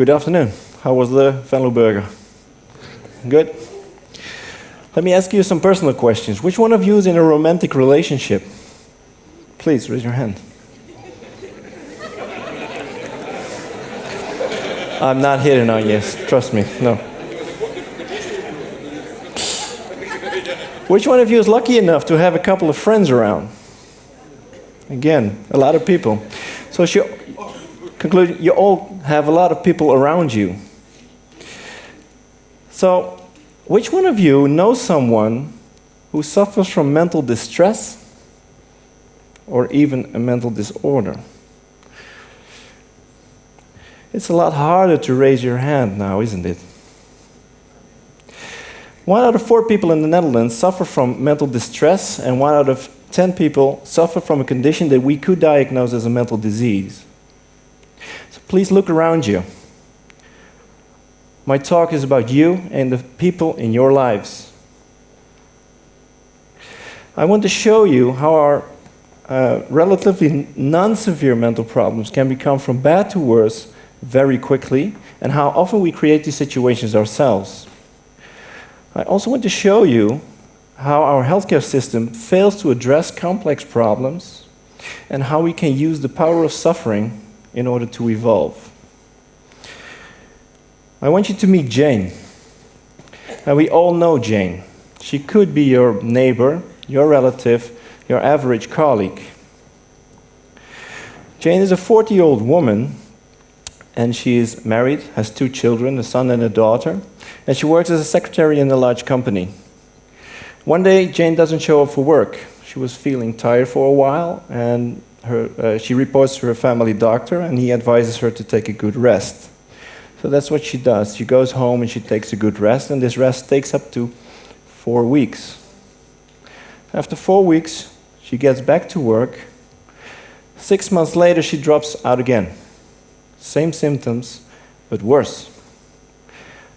Good afternoon. How was the Venlo burger? Good? Let me ask you some personal questions. Which one of you is in a romantic relationship? Please, raise your hand. I'm not hitting on yes, trust me, no. Which one of you is lucky enough to have a couple of friends around? Again, a lot of people. So conclusion, you all have a lot of people around you. So, which one of you knows someone who suffers from mental distress or even a mental disorder? It's a lot harder to raise your hand now, isn't it? 1 out of 4 people in the Netherlands suffer from mental distress, and 1 out of 10 people suffer from a condition that we could diagnose as a mental disease. So please look around you. My talk is about you and the people in your lives. I want to show you how our relatively non-severe mental problems can become from bad to worse very quickly, and how often we create these situations ourselves. I also want to show you how our healthcare system fails to address complex problems and how we can use the power of suffering in order to evolve. I want you to meet Jane. And we all know Jane. She could be your neighbor, your relative, your average colleague. Jane is a 40-year-old woman, and she is married, has 2 children, a son and a daughter, and she works as a secretary in a large company. One day, Jane doesn't show up for work. She was feeling tired for a while, and she reports to her family doctor, and he advises her to take a good rest. So that's what she does. She goes home and she takes a good rest, and this rest takes up to 4 weeks. After 4 weeks, she gets back to work. 6 months later, she drops out again. Same symptoms, but worse.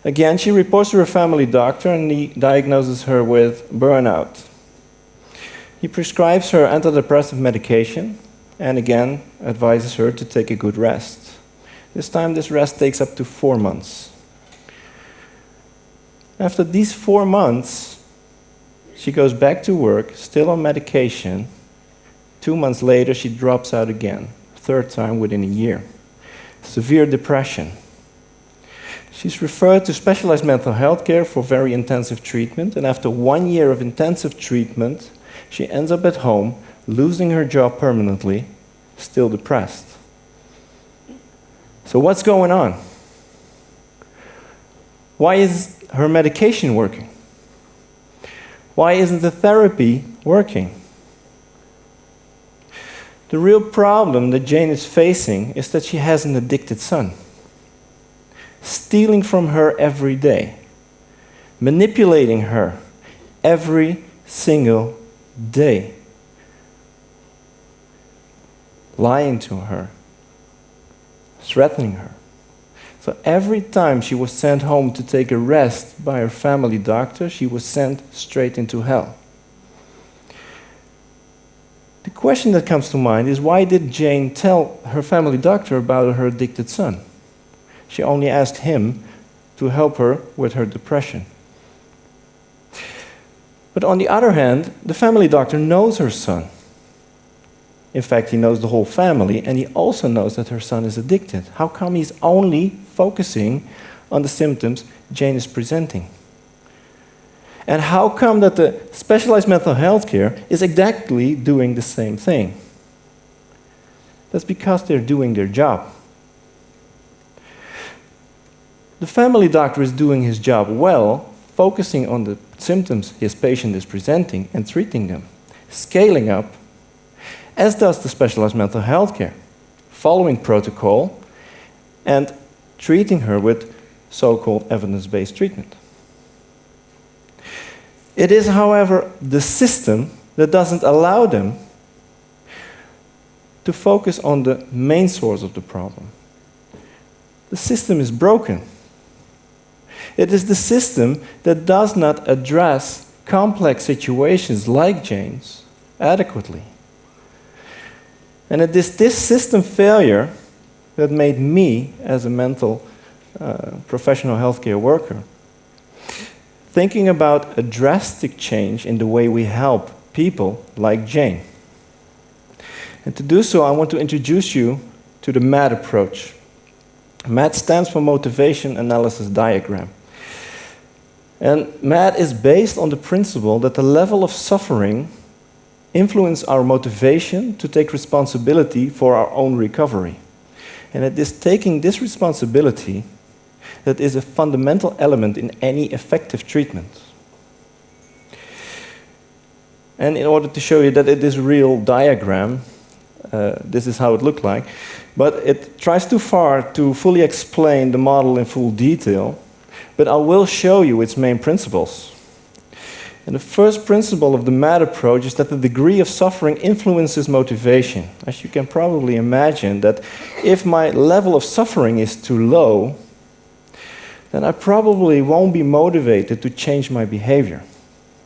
Again, she reports to her family doctor, and he diagnoses her with burnout. He prescribes her antidepressant medication, and again advises her to take a good rest. This time, this rest takes up to 4 months. After these 4 months, she goes back to work, still on medication. 2 months later, she drops out again, 3rd time within a year. Severe depression. She's referred to specialized mental health care for very intensive treatment, and after 1 year of intensive treatment, she ends up at home, losing her job permanently, still depressed. So what's going on? Why is her medication working? Why isn't the therapy working? The real problem that Jane is facing is that she has an addicted son, stealing from her every day, manipulating her every single day, lying to her, threatening her. So every time she was sent home to take a rest by her family doctor, she was sent straight into hell. The question that comes to mind is, why did Jane tell her family doctor about her addicted son? She only asked him to help her with her depression. But on the other hand, the family doctor knows her son. In fact, he knows the whole family, and he also knows that her son is addicted. How come he's only focusing on the symptoms Jane is presenting? And how come that the specialized mental health care is exactly doing the same thing? That's because they're doing their job. The family doctor is doing his job well, focusing on the symptoms his patient is presenting and treating them, scaling up, as does the specialized mental health care, following protocol and treating her with so-called evidence-based treatment. It is, however, the system that doesn't allow them to focus on the main source of the problem. The system is broken. It is the system that does not address complex situations like Jane's adequately. And it is this system failure that made me, as a mental professional healthcare worker, thinking about a drastic change in the way we help people like Jane. And to do so, I want to introduce you to the MAD approach. MAD stands for Motivation Analysis Diagram. And MAD is based on the principle that the level of suffering influences our motivation to take responsibility for our own recovery. And it is taking this responsibility that is a fundamental element in any effective treatment. And in order to show you that it is a real diagram, this is how it looked like, but it tries too far to fully explain the model in full detail, but I will show you its main principles. And the first principle of the MAD approach is that the degree of suffering influences motivation. As you can probably imagine, that if my level of suffering is too low, then I probably won't be motivated to change my behavior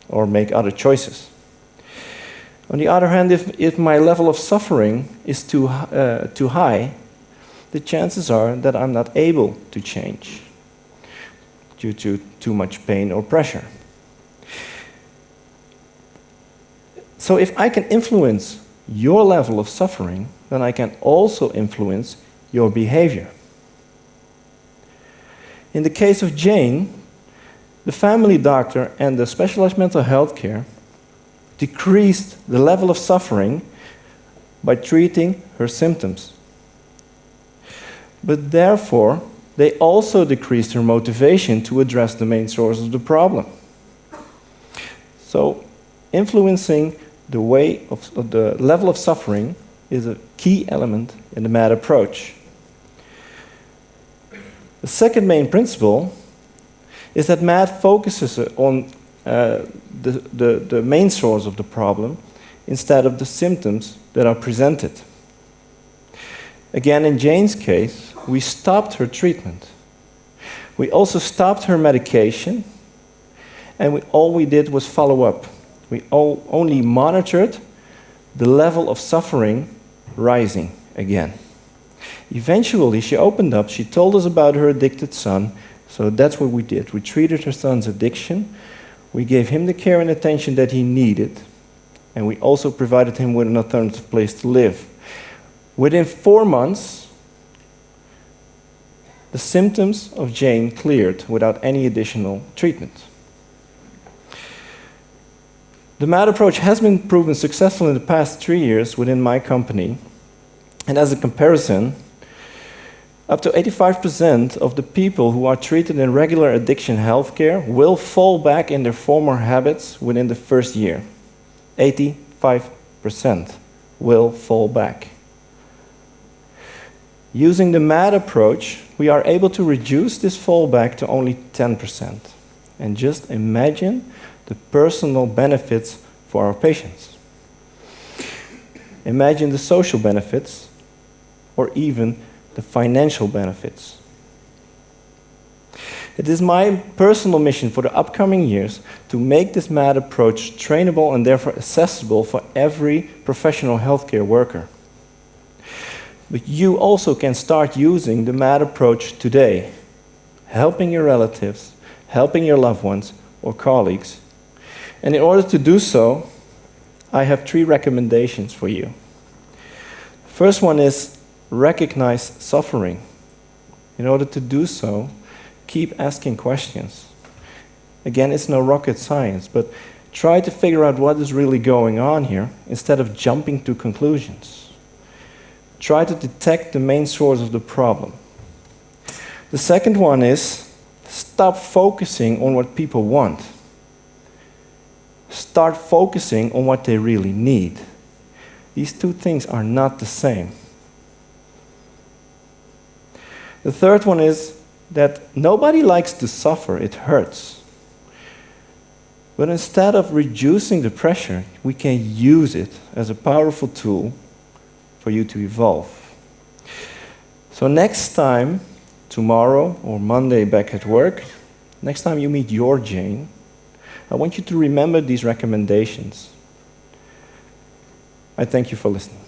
or make other choices. On the other hand, if my level of suffering is too high, the chances are that I'm not able to change due to too much pain or pressure. So if I can influence your level of suffering, then I can also influence your behavior. In the case of Jane, the family doctor and the specialized mental health care decreased the level of suffering by treating her symptoms. But therefore, they also decreased her motivation to address the main source of the problem. So, influencing the way of the level of suffering is a key element in the MAD approach. The second main principle is that MAD focuses on the main source of the problem instead of the symptoms that are presented. Again, in Jane's case, we stopped her treatment. We also stopped her medication, and all we did was follow up. We only monitored the level of suffering rising again. Eventually, she opened up, she told us about her addicted son, so that's what we did. We treated her son's addiction, we gave him the care and attention that he needed, and we also provided him with an alternative place to live. Within 4 months, the symptoms of Jane cleared without any additional treatment. The MAD approach has been proven successful in the past 3 years within my company, and as a comparison, up to 85% of the people who are treated in regular addiction healthcare will fall back in their former habits within the first year. 85% will fall back. Using the MAD approach, we are able to reduce this fallback to only 10%. And just imagine the personal benefits for our patients. Imagine the social benefits, or even the financial benefits. It is my personal mission for the upcoming years to make this MAD approach trainable and therefore accessible for every professional healthcare worker. But you also can start using the MAD approach today, helping your relatives, helping your loved ones or colleagues. And in order to do so, I have 3 recommendations for you. First one is recognize suffering. In order to do so, keep asking questions. Again, it's no rocket science, but try to figure out what is really going on here instead of jumping to conclusions. Try to detect the main source of the problem. The second one is stop focusing on what people want. Start focusing on what they really need. These 2 things are not the same. The third one is that nobody likes to suffer, it hurts. But instead of reducing the pressure, we can use it as a powerful tool for you to evolve. So next time, tomorrow or Monday back at work, next time you meet your Jane, I want you to remember these recommendations. I thank you for listening.